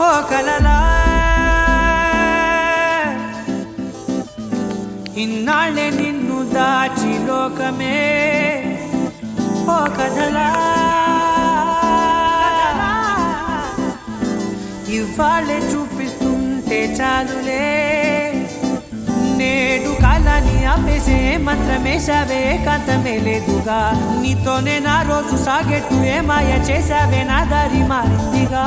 ఓ కలలా ఇన్నాళ్ళే నిన్ను దాచి లోకమే ఓ కథలా ఇవాళ్ళే చూపిస్తుంటే చాలులే నేడు కాలాన్ని ఆపేసే మంత్రమేసావే కాంతమే లేదుగా నీతోనే నా రోజు సాగెట్టు ఏ మాయ చేసావే నా దారి మారిందిగా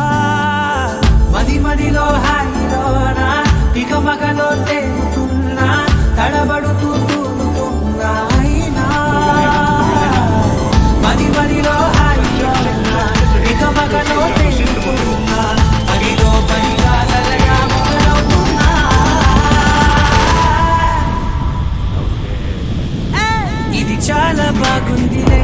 మది మదిలో హాయిలోనా ఇక మగలో తేలుతున్నా తడబడుతూ తూలుతున్నా అయినా మది మదిలో హాయిలోనా ఇక మగలో తేలుతున్నా మదిలో పనిగా సలగా మొదలవుతున్నా ఇది చాలా బాగుందిలే